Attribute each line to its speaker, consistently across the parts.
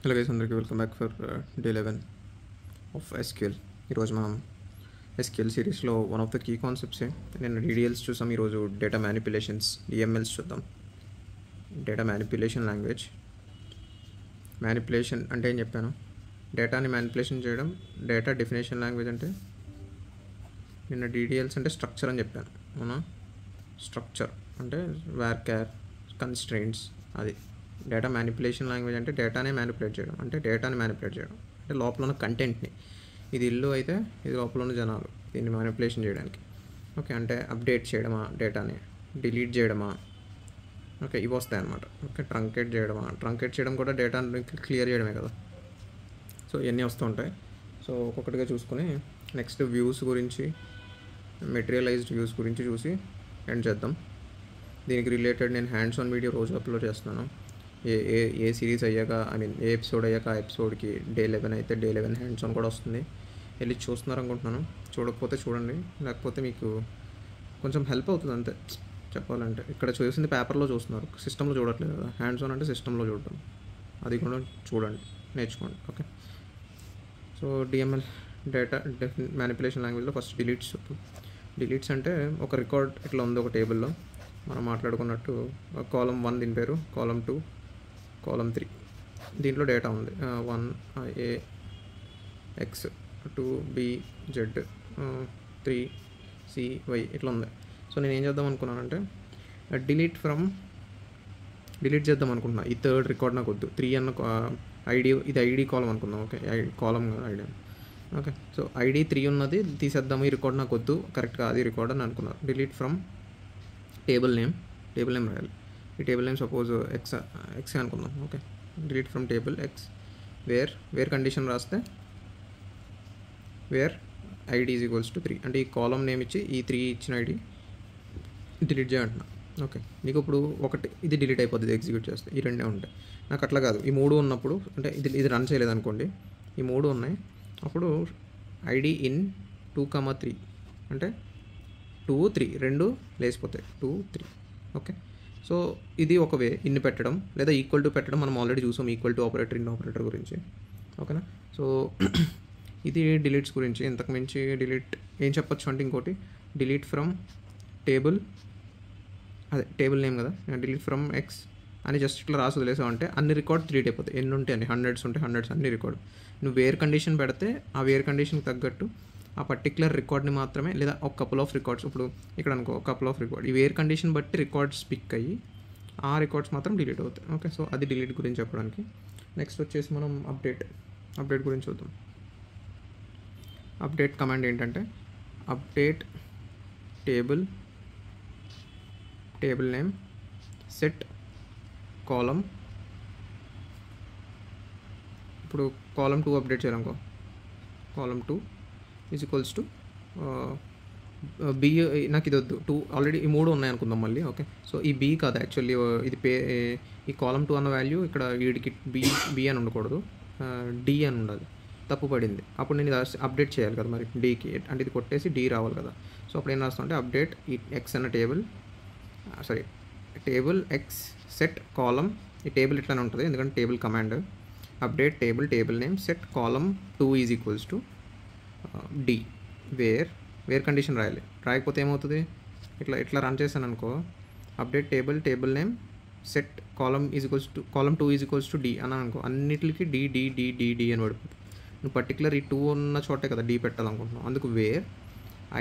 Speaker 1: Hello guys, అందరికీ welcome back for day 11 of SQL. ఈరోజు మనం ఎస్క్యూఎల్ సిరీస్లో వన్ ఆఫ్ ద కీ కాన్సెప్ట్సే నేను డిడిఎల్స్ చూసాం. ఈరోజు డేటా మ్యానిపులేషన్స్ డిఎంఎల్స్ చూద్దాం. Data manipulation language. మ్యానిపులేషన్ అంటే ఏం చెప్పాను, డేటాని మ్యానిపులేషన్ చేయడం. డేటా డెఫినేషన్ లాంగ్వేజ్ అంటే నిన్న డిడిఎల్స్ అంటే స్ట్రక్చర్ అని చెప్పాను, అవునా? స్ట్రక్చర్ అంటే వార్క్యార్ కన్స్ట్రెయింట్స్. అది డేటా మ్యానిపులేషన్ లాంగ్వేజ్ అంటే డేటానే మ్యానిపులేట్ చేయడం, అంటే డేటాని మ్యానిపులేట్ చేయడం అంటే లోపల ఉన్న కంటెంట్ని. ఇది ఇల్లు అయితే ఇది లోపల ఉన్న జనాలు, దీన్ని మ్యానిపులేషన్ చేయడానికి. ఓకే, అంటే అప్డేట్ చేయడమా, డేటాని డిలీట్ చేయడమా, ఓకే ఇవి వస్తాయి అన్నమాట. ఓకే, ట్రంకేట్ చేయడమా, ట్రంకేట్ చేయడం కూడా డేటాని క్లియర్ చేయడమే కదా. సో ఇవన్నీ వస్తూ ఉంటాయి. సో ఒక్కొక్కటిగా చూసుకొని నెక్స్ట్ వ్యూస్ గురించి, మెటీరియలైజ్డ్ వ్యూస్ గురించి చూసి ఎండ్ చేద్దాం. దీనికి రిలేటెడ్ నేను హ్యాండ్స్ ఆన్ వీడియో రోజు అప్లోడ్ చేస్తున్నాను. ఏ సిరీస్ అయ్యాక, ఏ ఎపిసోడ్ అయ్యాక ఆ ఎపిసోడ్కి డే 11 అయితే డే 11 హ్యాండ్స్ ఆన్ కూడా వస్తుంది. వెళ్ళి చూస్తున్నారు అనుకుంటున్నాను. చూడకపోతే చూడండి, లేకపోతే మీకు కొంచెం హెల్ప్ అవుతుంది అంతే చెప్పాలంటే. ఇక్కడ చూసింది పేపర్లో చూస్తున్నారు, సిస్టంలో చూడట్లేదు కదా. హ్యాండ్స్ ఆన్ అంటే సిస్టంలో చూడటం, అది కూడా చూడండి, నేర్చుకోండి. Okay, so DML data manipulation లాంగ్వేజ్లో ఫస్ట్ డిలీట్స్ చూద్దాం. డిలీట్స్ అంటే ఒక రికార్డ్ ఇట్లా ఉంది ఒక టేబుల్లో, మనం మాట్లాడుకున్నట్టు కాలం 1 దీని పేరు, కాలం 2, కాలం 3. దీంట్లో డేటా ఉంది 1 A X 2 B Z 3 C Y ఇట్లా ఉంది. సో నేను ఏం చేద్దాం అనుకున్నానంటే డిలీట్ చేద్దాం అనుకుంటున్నా. ఈ థర్డ్ రికార్డ్ నాకు వద్దు. 3 అన్న ఐడి, ఇది ఐడి కాలం అనుకుందాం. ఓకే, కాలం ఐడి. ఓకే, సో ఐడి 3 ఉన్నది తీసేద్దాము, ఈ రికార్డ్ నాకు వద్దు, కరెక్ట్గా అది రికార్డ్ అని అనుకున్నాను. డిలీట్ ఫ్రమ్ టేబుల్ నేమ్ రాయాలి. ఈ టేబుల్ నేమ్ సపోజ్ ఎక్స్ అనుకుందాం. Okay, delete from table x where condition రాస్తే where ID is equals to 3, అంటే ఈ కాలం నేమ్ ఇచ్చి ఈ 3 ఇచ్చిన ఐడి డిలీట్ చేయంటున్నా. ఓకే, నీకు ఇప్పుడు ఒకటి ఇది డిలీట్ అయిపోతుంది ఎగ్జిక్యూట్ చేస్తే, ఈ రెండే ఉంటాయి. నాకు అట్లా కాదు, ఈ 3 ఉన్నప్పుడు అంటే ఇది రన్ చేయలేదు అనుకోండి, ఈ 3 ఉన్నాయి, అప్పుడు ఐడి ఇన్ 2, 3 అంటే 2, 3 రెండు లేసిపోతాయి, 2, 3. ఓకే, సో ఇది ఒక వే ఇన్ని పెట్టడం, లేదా ఈక్వల్ టు పెట్టడం. మనం ఆల్రెడీ చూసాం equal to operator, in operator గురించి. ఓకేనా, సో ఇది డిలీట్స్ గురించి. ఇంతకు మించి డిలీట్ ఏం చెప్పొచ్చు అంటే ఇంకోటి, డిలీట్ ఫ్రమ్ టేబుల్, అదే టేబుల్ నేమ్ కదా, డిలీట్ ఫ్రమ్ ఎక్స్ అని జస్ట్ ఇట్లా రాసి వదిలేసావు అంటే అన్ని రికార్డ్స్ డిలీట్ అయిపోతాయి. ఎన్ని ఉంటాయి అన్ని, హండ్రెడ్స్ ఉంటే హండ్రెడ్స్ అన్ని రికార్డ్. నువ్వు వేర్ కండిషన్ పెడితే ఆ వేర్ కండిషన్కి తగ్గట్టు ఆ పర్టికులర్ రికార్డ్ని మాత్రమే, లేదా ఒక కపుల్ ఆఫ్ రికార్డ్స్, ఇప్పుడు ఇక్కడ అనుకో కపుల్ ఆఫ్ రికార్డ్, ఈ వేర్ కండిషన్ బట్టి రికార్డ్స్ పిక్ అయ్యి ఆ రికార్డ్స్ మాత్రం డిలీట్ అవుతాయి. ఓకే, సో అది డిలీట్ గురించి చెప్పడానికి. నెక్స్ట్ వచ్చేసి మనం అప్డేట్ గురించి చూద్దాం. అప్డేట్ కమాండ్ ఏంటంటే update table name set column. ఇప్పుడు కాలం 2 అప్డేట్ చేయాలనుకో, column 2 is equals to b. నాకు ఇది వద్దు, 2 ఆల్రెడీ ఈ 3 ఉన్నాయి అనుకుందాం మళ్ళీ. ఓకే, సో ఈ బి కాదు యాక్చువల్లీ, ఇది ఈ కాలం 2 అన్న వాల్యూ ఇక్కడ వీడికి బి అని ఉండకూడదు, డి అని ఉండాలి. తప్పు పడింది. అప్పుడు నేను ఇది అప్డేట్ చేయాలి కదా మరి డీకి, అంటే ఇది కొట్టేసి డి రావాలి కదా. సో అప్పుడు ఏం రాస్తాం అంటే అప్డేట్ ఈ ఎక్స్ అన్న టేబుల్ ఎక్స్ సెట్ కాలం. ఈ టేబుల్ ఇట్లానే ఉంటుంది ఎందుకంటే table command. Update table name set column 2 is equals to D. Where condition రాయాలి. రాయకపోతే ఏమవుతుంది, ఇట్లా రన్ చేశాను అనుకో, update table name set column is equals to column 2 is equals to D అని అనుకో, అన్నిటికి డి అని పడిపోతుంది. నువ్వు పర్టికులర్ ఈ 2 ఉన్న చోటే కదా డి పెట్టాలనుకుంటున్నావు, అందుకు wear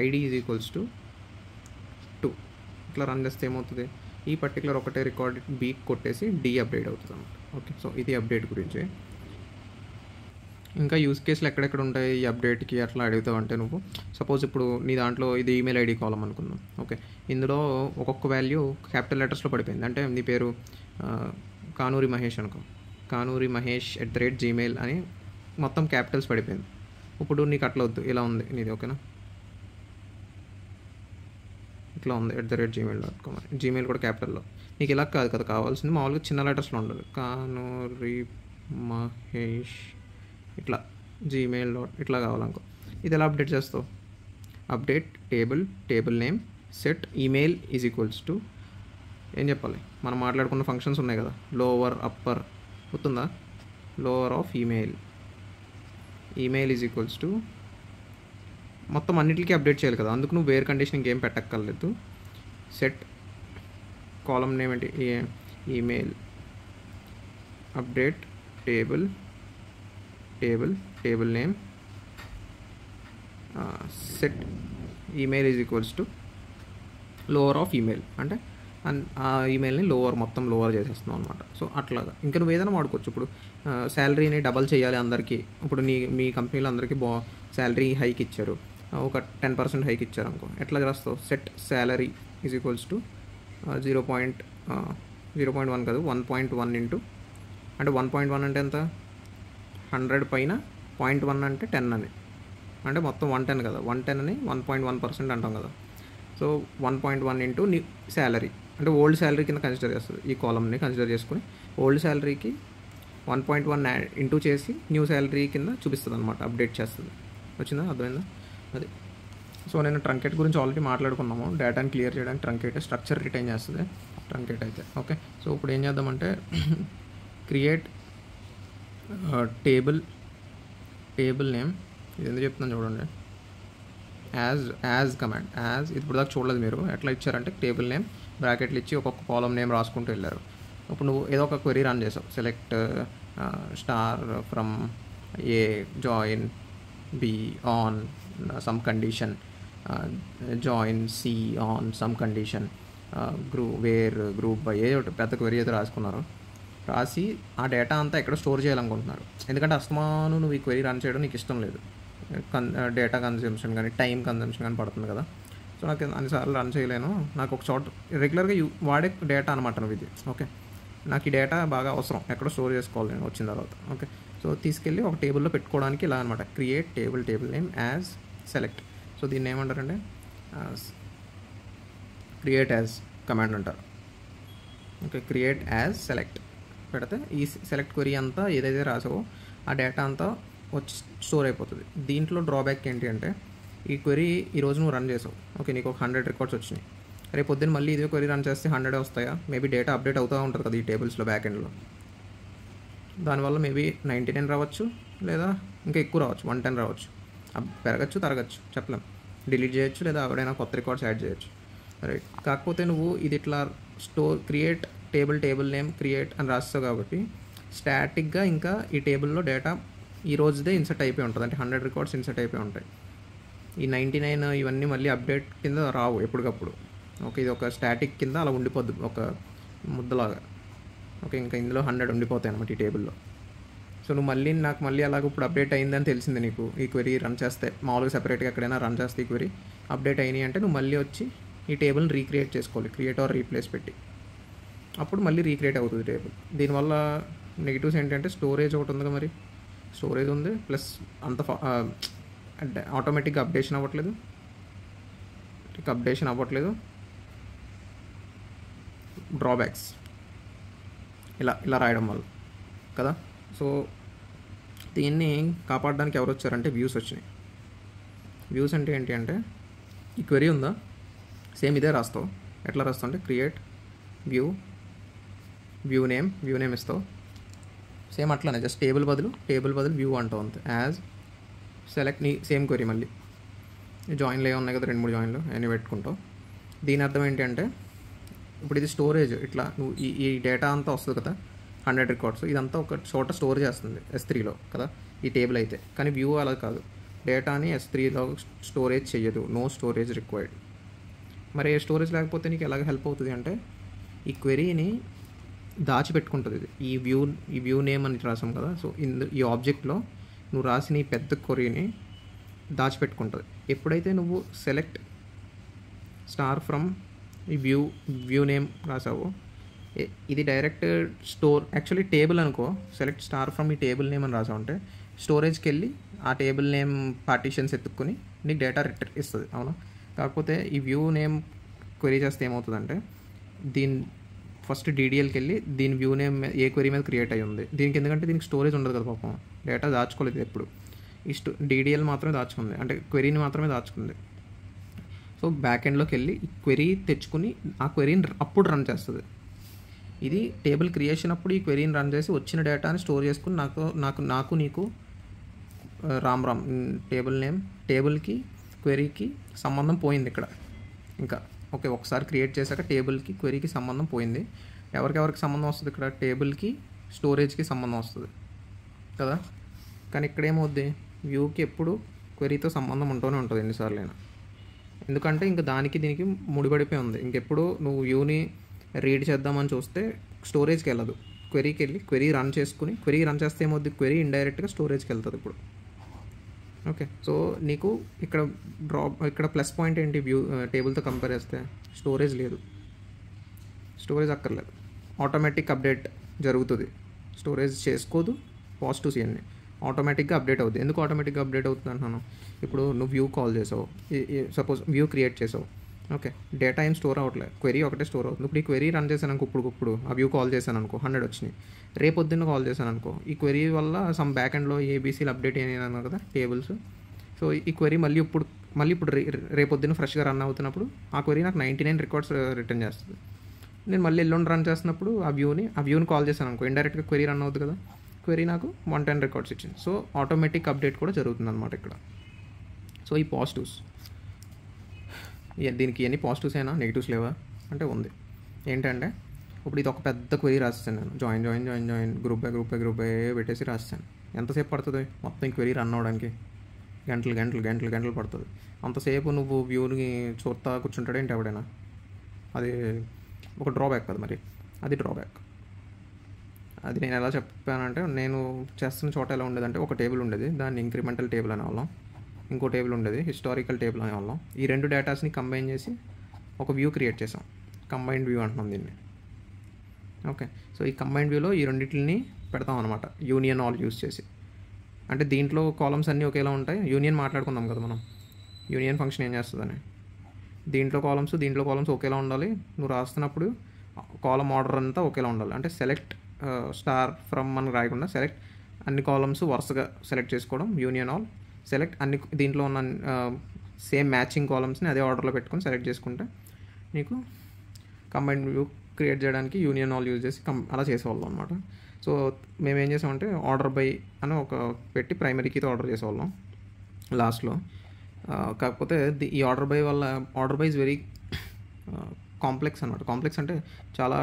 Speaker 1: ID is equals to 2. ఇట్లా రన్ చేస్తే ఏమవుతుంది, ఈ పర్టికులర్ ఒకటే రికార్డ్ బీ కొట్టేసి డి అప్డేట్ అవుతుంది అన్నమాట. ఓకే, సో ఇది అప్డేట్ గురించి. ఇంకా యూస్ కేసులు ఎక్కడెక్కడ ఉంటాయి ఈ అప్డేట్కి అట్లా అడుగుతావు అంటే, నువ్వు సపోజ్ ఇప్పుడు నీ దాంట్లో ఇది ఈమెయిల్ ఐడి కాలం అనుకుందాం. ఓకే, ఇందులో ఒక్కొక్క వాల్యూ క్యాపిటల్ లెటర్స్లో పడిపోయింది. అంటే నీ పేరు కానూరి మహేష్ అనుకో, కానూరి మహేష్ @gmail అని మొత్తం క్యాపిటల్స్ పడిపోయింది. ఇప్పుడు నీకు అట్లా వద్దు, ఇలా ఉంది నీది. ఓకేనా, ఇట్లా ఉంది @gmail.com అని, జీమెయిల్ కూడా క్యాపిటల్లో. నీకు ఇలా కాదు కదా కావాల్సింది, మామూలుగా చిన్న లెటర్స్లో ఉండాలి, కానూరి మహేష్ ఇట్లా జీమెయిల్ ఇట్లా కావాలనుకో. ఇది ఎలా అప్డేట్ చేస్తావు, update table name set email is equals to ఏం చెప్పాలి, మనం మాట్లాడుకున్న ఫంక్షన్స్ ఉన్నాయి కదా, లోవర్ అప్పర్, గుర్తుందా? Lower of email is equals to మొత్తం అన్నిటికీ అప్డేట్ చేయాలి కదా, అందుకు నువ్వు వేర్ కండిషన్ ఇంకేం పెట్టక్కర్లేదు. సెట్ కాలమ్ నేమ్ ఏంటి, email update table name set email is equals to lower of email, అంటే ఆ ఈమెయిల్ని మొత్తం లోవర్ చేసేస్తున్నాం అనమాట. సో అట్లాగా ఇంకా నువ్వు ఏదైనా వాడుకోవచ్చు. ఇప్పుడు శాలరీని డబల్ చేయాలి అందరికీ, ఇప్పుడు మీ కంపెనీలో అందరికీ శాలరీ హైక్ ఇచ్చారు, ఒక 10% హైక్ ఇచ్చారు అనుకో, ఎట్లా చేస్తావు, set salary is equals to 0.1 కాదు 1.1 ఇంటూ, అంటే 1.1 అంటే ఎంత, 100 పైన 0.1 అంటే 10 అని, అంటే మొత్తం 110 కదా, 110 అని 1.1% అంటాం కదా. సో 1.1 ఇంటూ నీ శాలరీ, అంటే ఓల్డ్ శాలరీ కింద కన్సిడర్ చేస్తుంది, ఈ కాలమ్ని కన్సిడర్ చేసుకుని ఓల్డ్ శాలరీకి 1.1 ఇంటూ చేసి న్యూ శాలరీ కింద చూపిస్తుంది అనమాట, అప్డేట్ చేస్తుంది. వచ్చిందా, అర్థమైందా అది. సో నేను ట్రంకేట్ గురించి ఆల్రెడీ మాట్లాడుకున్నాము, డేటాని క్లియర్ చేయడానికి ట్రంకేట్ స్ట్రక్చర్ రిటైన్ చేస్తుంది ట్రంకేట్ అయితే. ఓకే, సో ఇప్పుడు ఏం చేద్దామంటే క్రియేట్ టేబుల్ నేమ్, ఇది ఎందుకు చెప్తున్నాను చూడండి, యాజ్ కమాండ్, ఇప్పుడు దాకా చూడలేదు మీరు, ఎట్లా ఇచ్చారంటే టేబుల్ నేమ్ బ్రాకెట్లు ఇచ్చి ఒక్కొక్క కాలమ్ నేమ్ రాసుకుంటూ వెళ్ళారు. ఇప్పుడు నువ్వు ఏదో ఒక క్వెరీ రన్ చేసావు, select star from A join B on some condition, join C on some condition, group by ఏదో ఒకటి పెద్ద క్వెరీ అయితే రాసుకున్నారు. రాసి ఆ డేటా అంతా ఎక్కడ స్టోర్ చేయాలనుకుంటున్నారు, ఎందుకంటే అస్తమాను నువ్వు ఈ క్వెరీ రన్ చేయడం నీకు ఇష్టం లేదు, డేటా కన్జంప్షన్ కానీ టైం కన్జంప్షన్ కానీ పడుతుంది కదా. సో నాకు అన్నిసార్లు రన్ చేయలేను, నాకు ఒక చోట రెగ్యులర్గా వాడే డేటా అనమాట నువ్వు ఇది. ఓకే, నాకు ఈ డేటా బాగా అవసరం, ఎక్కడ స్టోర్ చేసుకోవాలి నేను వచ్చిన తర్వాత. ఓకే, సో తీసుకెళ్ళి ఒక టేబుల్లో పెట్టుకోవడానికి ఇలా అనమాట, create table name as select. So దీన్ని ఏమంటారంటే క్రియేట్ యాజ్ కమాండ్ అంటారు. ఓకే, క్రియేట్ యాజ్ సెలెక్ట్ పెడితే ఈ సెలెక్ట్ క్వెరీ అంతా ఏదైతే రాసావో ఆ డేటా అంతా వచ్చి స్టోర్ అయిపోతుంది. దీంట్లో డ్రాబ్యాక్ ఏంటి అంటే ఈ క్వెరీ ఈరోజు నువ్వు రన్ చేసావు, ఓకే, నీకు ఒక 100 రికార్డ్స్ వచ్చినాయి, రేపు పొద్దున్న మళ్ళీ ఇదే క్వెరీ రన్ చేస్తే 100 వస్తాయా, మేబీ డేటా అప్డేట్ అవుతూ ఉంటుంది కదా ఈ టేబుల్స్లో బ్యాక్ ఎండ్లో, దానివల్ల మేబీ 99 రావచ్చు, లేదా ఇంకా ఎక్కువ రావచ్చు, 110 రావచ్చు, పెరగచ్చు తరగచ్చు చెప్పలేం, డిలీట్ చేయొచ్చు, లేదా ఎవడైనా కొత్త రికార్డ్స్ యాడ్ చేయొచ్చు, రైట్. కాకపోతే నువ్వు ఇది ఇట్లా క్రియేట్ టేబుల్ నేమ్ క్రియేట్ అని రాస్తావు కాబట్టి స్టాటిక్గా ఇంకా ఈ టేబుల్లో డేటా ఈ రోజుదే ఇన్సర్ట్ అయిపోయి ఉంటుంది, అంటే 100 రికార్డ్స్ ఇన్సర్ట్ అయిపోయి ఉంటాయి. ఈ 99 ఇవన్నీ మళ్ళీ అప్డేట్ కింద రావు ఎప్పటికప్పుడు. ఓకే, ఇది ఒక స్టాటిక్ కింద అలా ఉండిపోద్ది ఒక ముద్దలాగా. ఓకే, ఇంకా ఇందులో 100 ఉండిపోతాయి అనమాట ఈ టేబుల్లో. సో నువ్వు నాకు మళ్ళీ అలాగ ఇప్పుడు అప్డేట్ అయిందని తెలిసింది నీకు, ఈ క్వెరీ రన్ చేస్తే మామూలుగా సెపరేట్గా ఎక్కడైనా రన్ చేస్తే ఈ క్వెరీ అప్డేట్ అయినాయి అంటే నువ్వు మళ్ళీ వచ్చి ఈ టేబుల్ని రీక్రియేట్ చేసుకోవాలి, క్రియేట్ ఆర్ రీప్లేస్ పెట్టి, అప్పుడు మళ్ళీ రీక్రియేట్ అవుతుంది టేబుల్. దీనివల్ల నెగిటివ్స్ ఏంటంటే స్టోరేజ్ ఒకటి ఉందిగా, మరి స్టోరేజ్ ఉంది ప్లస్ అంత ఆటోమేటిక్గా అప్డేషన్ అవ్వట్లేదు, డ్రాబ్యాక్స్ ఇలా రాయడం వల్ల కదా. సో దీన్ని కాపాడడానికి ఎవరు వచ్చారంటే వ్యూస్ వచ్చినాయి. వ్యూస్ అంటే ఏంటి అంటే ఈ క్వెరీ ఉందా, సేమ్ ఇదే రాస్తావు, ఎట్లా రాస్తావు అంటే క్రియేట్ వ్యూ నేమ్ ఇస్తావు, సేమ్ అట్లానే జస్ట్ టేబుల్ బదులు వ్యూ అంటావు అంతే. యాజ్ సెలెక్ట్ నీ సేమ్ క్వెరీ, మళ్ళీ జాయిన్లు ఏ ఉన్నాయి కదా 2-3 జాయిన్లు అన్నీ పెట్టుకుంటావు. దీని అర్థం ఏంటి అంటే ఇప్పుడు ఇది స్టోరేజ్, ఇట్లా నువ్వు ఈ డేటా అంతా వస్తుంది కదా 100 రికార్డ్స్, ఇదంతా ఒక చోట స్టోర్ చేస్తుంది S3లో కదా ఈ టేబుల్ అయితే. కానీ వ్యూ అలా కాదు, డేటాని S3లో స్టోరేజ్ చేయదు, నో స్టోరేజ్ రిక్వైర్డ్. మరి స్టోరేజ్ లేకపోతే నీకు ఎలాగ హెల్ప్ అవుతుంది అంటే ఈ క్వెరీని దాచిపెట్టుకుంటుంది ఇది, ఈ వ్యూ నేమ్ అని రాసాం కదా. సో ఈ ఆబ్జెక్ట్లో నువ్వు రాసిన ఈ పెద్ద క్వెరీని దాచిపెట్టుకుంటుంది. ఎప్పుడైతే నువ్వు సెలెక్ట్ స్టార్ ఫ్రమ్ ఈ వ్యూ నేమ్ రాసావో ఇది డైరెక్ట్ యాక్చువల్లీ టేబుల్ అనుకో, సెలెక్ట్ స్టార్ ఫ్రమ్ ఈ టేబుల్ నేమ్ అని రాసావు అంటే స్టోరేజ్కి వెళ్ళి ఆ టేబుల్ నేమ్ పార్టీషన్స్ ఎత్తుక్కొని నీకు డేటా ఇస్తుంది, అవునా. కాకపోతే ఈ వ్యూ నేమ్ క్వెరీ చేస్తే ఏమవుతుందంటే ఫస్ట్ DDLకి వెళ్ళి దీని వ్యూ నేమ్ ఏ క్వెరీ మీద క్రియేట్ అయ్యి ఉంది, దీనికి ఎందుకంటే దీనికి స్టోరేజ్ ఉండదు కదా పాపం, డేటా దాచుకోలేదు ఎప్పుడు, ఈ DDL మాత్రమే దాచుకుంది, అంటే క్వెరీని మాత్రమే దాచుకుంది. సో బ్యాక్ ఎండ్లోకి వెళ్ళి ఈ క్వెరీ తెచ్చుకుని ఆ క్వెరీని అప్పుడు రన్ చేస్తుంది. ఇది టేబుల్ క్రియేషన్ అప్పుడు ఈ క్వెరీని రన్ చేసి వచ్చిన డేటాని స్టోర్ చేసుకుని నీకు రామ్ టేబుల్ నేమ్ టేబుల్కి క్వెరీకి సంబంధం పోయింది ఇక్కడ. ఇంకా ఓకే, ఒకసారి క్రియేట్ చేశాక టేబుల్కి క్వెరీకి సంబంధం పోయింది. ఎవరికి సంబంధం వస్తుంది ఇక్కడ? టేబుల్కి స్టోరేజ్కి సంబంధం వస్తుంది కదా. కానీ ఇక్కడ ఏమవుద్ది, వ్యూకి ఎప్పుడు క్వెరీతో సంబంధం ఉంటూనే ఉంటుంది ఎన్నిసార్లైనా. ఎందుకంటే ఇంకా దీనికి ముడిపడిపోయి ఉంది. ఇంకెప్పుడు నువ్వు వ్యూని రీడ్ చేద్దామని చూస్తే స్టోరేజ్కి వెళ్ళదు, క్వెరీకి వెళ్ళి క్వెరీ రన్ చేస్తే ఏమవుద్ది, క్వెరీ ఇండైరెక్ట్గా స్టోరేజ్కి వెళ్తుంది ఇప్పుడు. ఓకే, సో నీకు ఇక్కడ ప్లస్ పాయింట్ ఏంటి, వ్యూ టేబుల్తో కంపేర్ చేస్తే స్టోరేజ్ లేదు, స్టోరేజ్ అక్కర్లేదు, ఆటోమేటిక్ అప్డేట్ జరుగుతుంది, స్టోరేజ్ చేసుకోదు, పాజిటివ్స్ ఇవన్నీ ఆటోమేటిక్గా అప్డేట్ అవుతుంది. ఎందుకు ఆటోమేటిక్గా అప్డేట్ అవుతుంది అంటున్నాను, ఇప్పుడు నువ్వు వ్యూ కాల్ చేసావు, సపోజ్ వ్యూ క్రియేట్ చేసావు, ఓకే, డేటా ఏం స్టోర్ అవ్వట్లేదు, క్వెరీ ఒకటే స్టోర్ అవుతుంది. ఇప్పుడు ఈ క్వెరీ రన్ చేశాను అనుకో, ఇప్పుడు ఆ వ్యూ కాల్ చేశాను అనుకో 100 వచ్చినాయి, రేపొద్దున్న కాల్ చేశాను అనుకో, ఈ క్వెరీ వల్ల సమ్ బ్యాక్ ఎండ్లో ఏబీసీలు అప్డేట్ అయినాయి కదా టేబుల్స్. సో ఈ క్వెరీ మళ్ళీ ఇప్పుడు రేపొద్దున ఫ్రెష్గా రన్ అవుతున్నప్పుడు ఆ క్వెరీ నాకు 99 రికార్డ్స్ రిటర్న్ చేస్తుంది. నేను మళ్ళీ ఎల్లుండి రన్ చేస్తున్నప్పుడు ఆ వ్యూని కాల్ చేశాను అనుకో, ఇండైరెక్ట్గా క్వెరీ రన్ అవుతుంది కదా, క్వెరీ నాకు 110 రికార్డ్స్ ఇచ్చింది. సో ఆటోమేటిక్ అప్డేట్ కూడా జరుగుతుంది అనమాట ఇక్కడ. సో ఈ పాజిటివ్స్, దీనికి ఎన్ని పాజిటివ్స్ అయినా నెగిటివ్స్ లేవా అంటే ఉంది. ఏంటంటే ఇప్పుడు ఇది ఒక పెద్ద క్వెరీ రాస్తాను నేను, జాయిన్ గ్రూప్ బై పెట్టేసి రాస్తాను. ఎంతసేపు పడుతుంది మొత్తం క్వెరీ రన్ అవ్వడానికి? గంటలు పడుతుంది. అంతసేపు నువ్వు వ్యూని చూస్తా కూర్చుంటాడు ఏంటి ఎవడైనా? అది ఒక డ్రాబ్యాక్ కదా, మరి అది డ్రాబ్యాక్. అది నేను ఎలా చెప్పానంటే, నేను చేస్తున్న చోట ఎలా ఉండేదంటే, ఒక టేబుల్ ఉండేది, దాన్ని ఇంక్రిమెంటల్ టేబుల్ అనేవాళ్ళం, ఇంకో టేబుల్ ఉండేది హిస్టారికల్ టేబుల్ అనేవాళ్ళం. ఈ రెండు డేటాస్ని కంబైన్ చేసి ఒక వ్యూ క్రియేట్ చేసాం, కంబైన్డ్ వ్యూ అంటున్నాం దీన్ని. ఓకే, సో ఈ కంబైన్డ్ వ్యూలో ఈ రెండింటిని పెడతాం అనమాట, యూనియన్ ఆల్ యూస్ చేసి. అంటే దీంట్లో కాలమ్స్ అన్నీ ఒకేలా ఉంటాయి. యూనియన్ మాట్లాడుకుందాం కదా మనం, యూనియన్ ఫంక్షన్ ఏం చేస్తుందని. దీంట్లో కాలమ్స్ ఒకేలా ఉండాలి. నువ్వు రాస్తున్నప్పుడు కాలమ్ ఆర్డర్ అంతా ఒకేలా ఉండాలి. అంటే సెలెక్ట్ స్టార్ ఫ్రమ్ అని రాయకుండా సెలెక్ట్ అన్ని కాలమ్స్ వరుసగా సెలెక్ట్ చేసుకోవడం, యూనియన్ ఆల్ సెలెక్ట్ అన్ని దీంట్లో ఉన్న సేమ్ మ్యాచింగ్ కాలమ్స్ని అదే ఆర్డర్లో పెట్టుకొని సెలెక్ట్ చేసుకుంటే నీకు కంబైన్డ్ వ్యూ క్రియేట్ చేయడానికి యూనియన్ ఆల్ యూజ్ చేసి అలా చేసేవాళ్ళం అనమాట. సో మేము ఏం చేసామంటే ఆర్డర్ బై అని ఒక పెట్టి ప్రైమరీ కీతో ఆర్డర్ చేసేవాళ్ళం లాస్ట్లో. కాకపోతే ఈ order by is very complex అనమాట. కాంప్లెక్స్ అంటే చాలా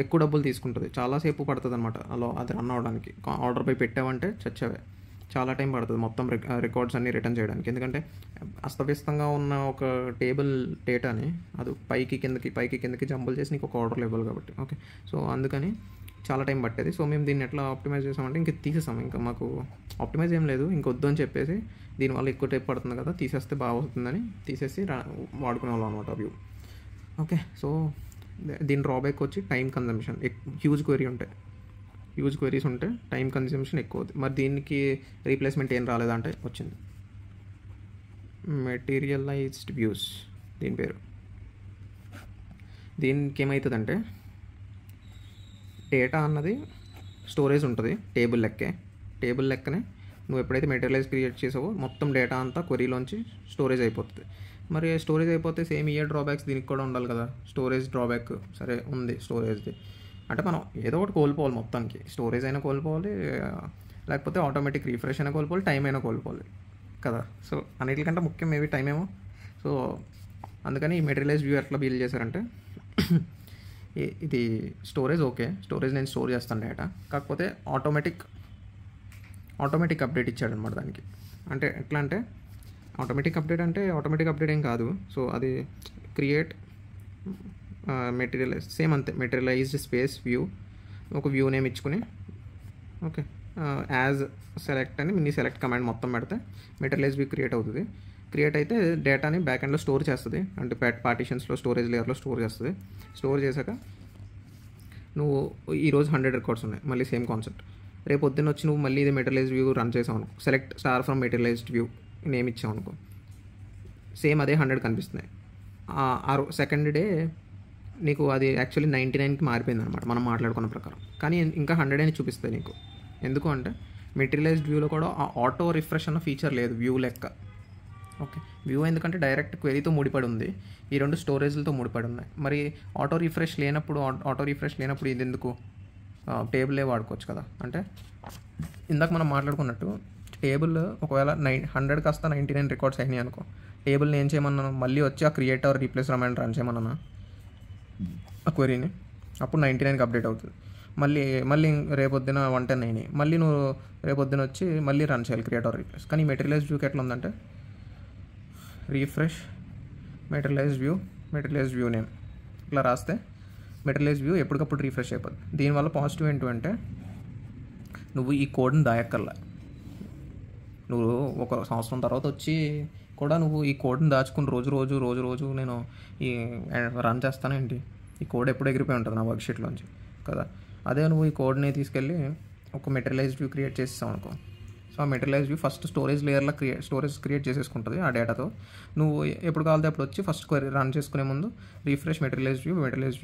Speaker 1: ఎక్కువ డబ్బులు తీసుకుంటుంది, చాలాసేపు పడుతుంది అనమాట అలా అది రన్ అవ్వడానికి. ఆర్డర్ బై పెట్టామంటే చచ్చావే, చాలా టైం పడుతుంది మొత్తం రికార్డ్స్ అన్నీ రిటర్న్ చేయడానికి. ఎందుకంటే అస్తవ్యస్తంగా ఉన్న ఒక టేబుల్ డేటాని అది పైకి కిందకి జంబుల్ చేసి నీకు ఒక ఆర్డర్లో ఇవ్వాలి కాబట్టి. ఓకే, సో అందుకని చాలా టైం పట్టేది. సో మేము దీన్ని ఎట్లా ఆప్టిమైజ్ చేసామంటే ఇంక తీసేసాం, ఇంకా మాకు ఆప్టిమైజ్ ఏం లేదు, ఇంకొద్దు అని చెప్పేసి దీనివల్ల ఎక్కువ టైం పడుతుంది కదా, తీసేస్తే బాగుంటుందని తీసేసి వాడుకునే వాళ్ళం అనమాట వ్యూ. ఓకే, సో దీని డ్రాబ్యాక్ వచ్చి టైం కన్జంప్షన్. హ్యూజ్ క్వెరీస్ ఉంటే టైం కన్జంప్షన్ ఎక్కువ అవుతుంది. మరి దీనికి రీప్లేస్మెంట్ ఏం రాలేదంటే వచ్చింది మెటీరియలైజ్డ్ వ్యూస్ దీని పేరు. దీనికి ఏమవుతుందంటే డేటా అన్నది స్టోరేజ్ ఉంటుంది టేబుల్ లెక్కనే నువ్వు ఎప్పుడైతే మెటీరియలైజ్ క్రియేట్ చేసావో మొత్తం డేటా అంతా క్వెరీలోంచి స్టోరేజ్ అయిపోతుంది. మరి స్టోరేజ్ అయిపోతే సేమ్ ఇయర్ డ్రాబ్యాక్స్ దీనికి కూడా ఉండాలి కదా. స్టోరేజ్ డ్రాబ్యాక్ సరే ఉంది స్టోరేజ్ది, అంటే మనం ఏదో ఒకటి కోల్పోవాలి మొత్తానికి. స్టోరేజ్ అయినా కోల్పోవాలి, లేకపోతే ఆటోమేటిక్ రిఫ్రెష్ అయినా కోల్పోవాలి, టైం అయినా కోల్పోవాలి కదా. సో అన్నిటికంటే ముఖ్యం మేబీ టైం ఏమో. సో అందుకని ఈ మెటీరియలైజ్ వ్యూ ఎట్లా బిల్డ్ చేశారంటే, ఇది స్టోరేజ్ ఓకే, స్టోరేజ్ నేను స్టోర్ చేస్తాను డేటా, కాకపోతే ఆటోమేటిక్ అప్డేట్ ఇచ్చాడు అనమాట దానికి. అంటే ఎట్లా అంటే ఆటోమేటిక్ అప్డేట్ ఏం కాదు. సో అది క్రియేట్ మెటీరియలైజ్ సేమ్ అంతే, మెటీరియలైజ్డ్ స్పేస్ వ్యూ, ఒక వ్యూ నేమ్ ఇచ్చుకుని ఓకే యాజ్ సెలెక్ట్ అని నీ సెలెక్ట్ కమాండ్ మొత్తం పెడితే మెటీరియలైజ్ వ్యూ క్రియేట్ అవుతుంది. క్రియేట్ అయితే డేటాని బ్యాక్ ఎండ్లో స్టోర్ చేస్తుంది, అంటే పార్టీషన్స్లో స్టోరేజ్ లేయర్లో స్టోర్ చేస్తుంది. స్టోర్ చేశాక నువ్వు ఈరోజు 100 రికార్డ్స్ ఉన్నాయి, మళ్ళీ సేమ్ కాన్సెప్ట్. రేపు పొద్దున్న వచ్చి నువ్వు మళ్ళీ ఇది మెటీరియలైజ్ వ్యూ రన్ చేసావు అనుకో, select star from materialised view name ఇచ్చావు అనుకో, సేమ్ అదే 100 కనిపిస్తున్నాయి. సెకండ్ డే నీకు అది యాక్చువల్లీ 99కి మారిపోయింది అనమాట మనం మాట్లాడుకున్న ప్రకారం, కానీ ఇంకా 100 అని చూపిస్తుంది నీకు. ఎందుకు అంటే మెటీరియలైజ్డ్ వ్యూలో కూడా ఆ ఆటో రిఫ్రెష్ అన్న ఫీచర్ లేదు వ్యూ లెక్క. ఓకే, వ్యూ ఎందుకంటే డైరెక్ట్ క్వెరీతో ముడిపడి ఉంది, ఈ రెండు స్టోరేజ్లతో ముడిపడి ఉన్నాయి. మరి ఆటో రిఫ్రెష్ లేనప్పుడు ఇది ఎందుకు, టేబులే వాడుకోవచ్చు కదా. అంటే ఇందాక మనం మాట్లాడుకున్నట్టు టేబుల్ ఒకవేళ 100 కాస్త 99 రికార్డ్స్ అయినాయి అనుకో, టేబుల్ని ఏం చేయమన్నాను, మళ్ళీ వచ్చి ఆ create or replace reminder run చేయమన్నా ఆ క్వెరీని, అప్పుడు 99కి అప్డేట్ అవుతుంది. మళ్ళీ రేపొద్దున 110 అయినాయి, మళ్ళీ నువ్వు రేపొద్దున వచ్చి మళ్ళీ రన్ చేయాలి క్రియేట్ ఆర్ రీప్లేస్. కానీ మెటీరియలైజ్ వ్యూకి ఎట్లా ఉందంటే రీఫ్రెష్ మెటీరియలైజ్ వ్యూ నేమ్ ఇట్లా రాస్తే మెటీరియలైజ్ వ్యూ ఎప్పటికప్పుడు రీఫ్రెష్ అయిపోద్ది. దీనివల్ల పాజిటివ్ ఏంటంటే నువ్వు ఈ కోడ్ని దాయక్కర్లా, నువ్వు ఒక సంవత్సరం తర్వాత వచ్చి కూడా నువ్వు ఈ కోడ్ని దాచుకుని రోజు నేను ఈ రన్ చేస్తానేంటి, ఈ కోడ్ ఎప్పుడు ఎగిరిపోయి ఉంటుంది నా వర్క్షీట్లోంచి కదా. అదే నువ్వు ఈ కోడ్ని తీసుకెళ్ళి ఒక మెటీరియలైజ్ వ్యూ క్రియేట్ చేసేసావు అనుకో, సో ఆ మెటీరియలైజ్ వ్యూ ఫస్ట్ స్టోరేజ్ లేయర్లో స్టోరేజ్ క్రియేట్ చేసేసుకుంటుంది ఆ డేటాతో. నువ్వు ఎప్పుడు కావాలంటే అప్పుడు వచ్చి ఫస్ట్ క్వెరీ రన్ చేసుకునే ముందు రీఫ్రెష్ మెటీరియలైజ్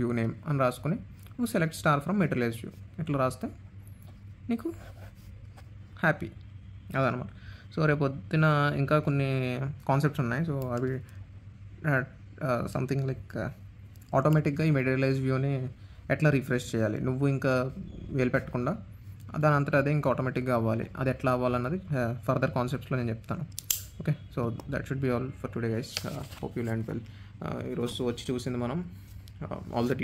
Speaker 1: వ్యూ నేమ్ అని రాసుకుని నువ్వు select star from materialise view ఇట్లా రాస్తే నీకు హ్యాపీ అదనమాట. సో రేపు పొద్దున ఇంకా కొన్ని కాన్సెప్ట్స్ ఉన్నాయి. సో అవి సంథింగ్ లైక్ ఆటోమేటిక్గా ఈ మెటీరియలైజ్ వ్యూని ఎట్లా రిఫ్రెష్ చేయాలి, నువ్వు ఇంకా వేలు పెట్టకుండా దాని అంతటా అదే ఇంకా ఆటోమేటిక్గా అవ్వాలి, అది ఎట్లా అవ్వాలన్నది ఫర్దర్ కాన్సెప్ట్స్లో నేను చెప్తాను. Okay, so that should be all for today guys. Hope you learn well. ఈరోజు వచ్చి చూసింది మనం all the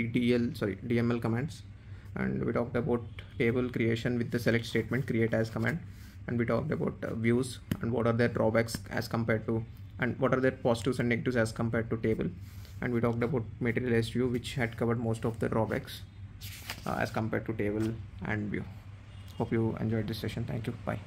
Speaker 1: DML commands, and we talked about table creation with the select statement create as command, and we talked about views and what are their drawbacks as compared to, and what are their positives and negatives as compared to table, and we talked about materialized view which had covered most of the drawbacks as compared to table and view. Hope you enjoyed this session. Thank you. Bye.